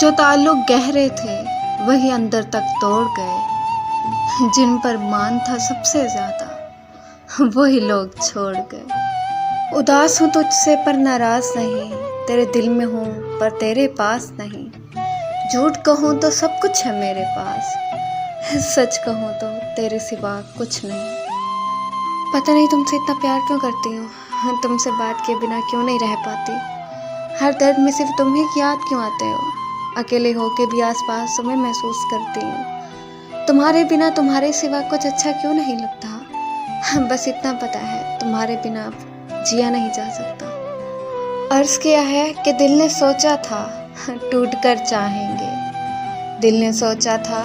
جو تعلق گہرے تھے وہی اندر تک توڑ گئے، جن پر مان تھا سب سے زیادہ وہی لوگ چھوڑ گئے۔ اداس ہوں تجھ سے پر ناراض نہیں، تیرے دل میں ہوں پر تیرے پاس نہیں۔ جھوٹ کہوں تو سب کچھ ہے میرے پاس، سچ کہوں تو تیرے سوا کچھ نہیں۔ پتہ نہیں تم سے اتنا پیار کیوں کرتی ہوں، تم سے بات کے بنا کیوں نہیں رہ پاتی۔ ہر درد میں صرف تم ہی کی یاد کیوں آتے ہو، اکیلے ہو کے بھی آس پاس تمہیں محسوس کرتی ہوں۔ تمہارے بنا تمہارے سوا کچھ اچھا کیوں نہیں لگتا، بس اتنا پتہ ہے تمہارے بنا جیا نہیں جا سکتا۔ عرض کیا ہے کہ دل نے سوچا تھا ٹوٹ کر چاہیں گے، دل نے سوچا تھا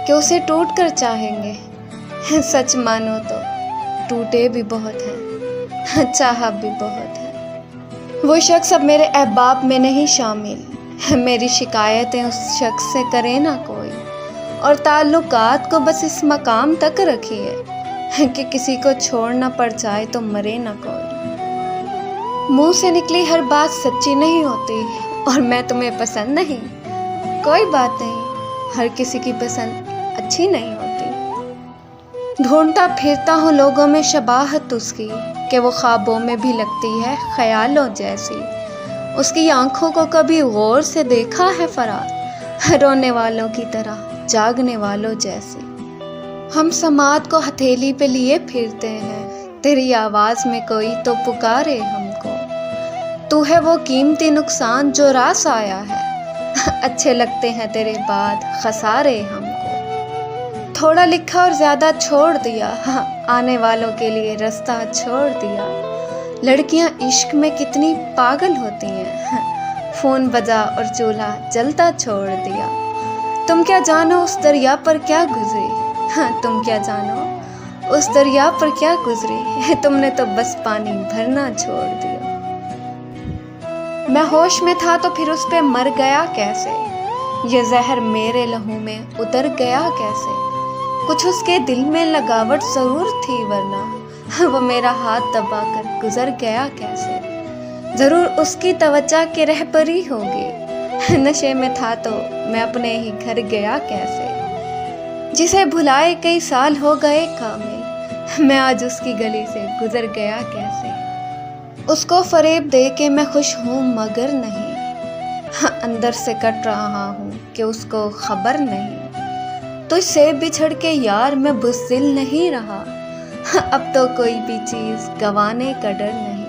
کہ اسے ٹوٹ کر چاہیں گے۔ سچ مانو تو ٹوٹے بھی بہت ہیں، چاہا بھی بہت ہے۔ وہ شخص اب میرے احباب میں نہیں شامل، میری شکایتیں اس شخص سے کرے نہ کوئی، اور تعلقات کو بس اس مقام تک رکھیے کہ کسی کو چھوڑنا پڑ جائے تو مرے نہ کوئی۔ منہ سے نکلی ہر بات سچی نہیں ہوتی، اور میں تمہیں پسند نہیں، کوئی بات نہیں، ہر کسی کی پسند اچھی نہیں ہوتی۔ ڈھونڈتا پھرتا ہوں لوگوں میں شباہت اس کی، کہ وہ خوابوں میں بھی لگتی ہے خیالوں جیسی۔ اس کی آنکھوں کو کبھی غور سے دیکھا ہے فرار، رونے والوں کی طرح جاگنے والوں جیسی۔ ہم سماعت کو ہتھیلی پہ لیے پھرتے ہیں، تیری آواز میں کوئی تو پکارے ہم کو۔ تو ہے وہ قیمتی نقصان جو راس آیا ہے، اچھے لگتے ہیں تیرے بعد خسارے ہم کو۔ تھوڑا لکھا اور زیادہ چھوڑ دیا، آنے والوں کے لیے رستہ چھوڑ دیا۔ لڑکیاں عشق میں کتنی پاگل ہوتی ہیں، فون بجا اور چولہا جلتا چھوڑ دیا۔ تم کیا جانو اس دریا پر کیا گزری، تم کیا جانو اس دریا پر کیا گزری، تم نے تو بس پانی بھرنا چھوڑ دیا۔ میں ہوش میں تھا تو پھر اس پہ مر گیا کیسے، یہ زہر میرے لہو میں اتر گیا کیسے۔ کچھ اس کے دل میں لگاوٹ ضرور تھی ورنہ وہ میرا ہاتھ دبا کر گزر گیا کیسے۔ ضرور اس کی توجہ کے رہبری ہوگی، نشے میں تھا تو میں اپنے ہی گھر گیا کیسے۔ جسے بھلائے کئی سال ہو گئے کامل، میں آج اس کی گلی سے گزر گیا کیسے۔ اس کو فریب دے کے میں خوش ہوں مگر نہیں، اندر سے کٹ رہا ہوں کہ اس کو خبر نہیں۔ تجھ سے بچھڑ کے یار میں بزدل نہیں رہا، اب تو کوئی بھی چیز گنوانے کا ڈر نہیں۔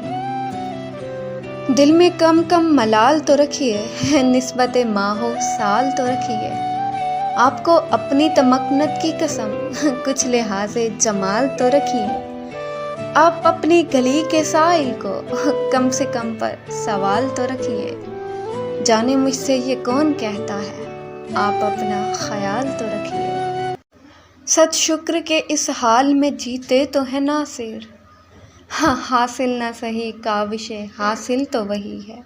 دل میں کم کم ملال تو رکھیے، نسبت ماہو سال تو رکھیے۔ آپ کو اپنی تمکنت کی قسم کچھ لحاظ جمال تو رکھیے۔ آپ اپنی گلی کے سائل کو کم سے کم پر سوال تو رکھیے۔ جانے مجھ سے یہ کون کہتا ہے، آپ اپنا خیال تو رکھیے۔ صد شکر کہ اس حال میں جیتے تو ہے ناصر، ہاں حاصل نہ سہی کاوش حاصل تو وہی ہے۔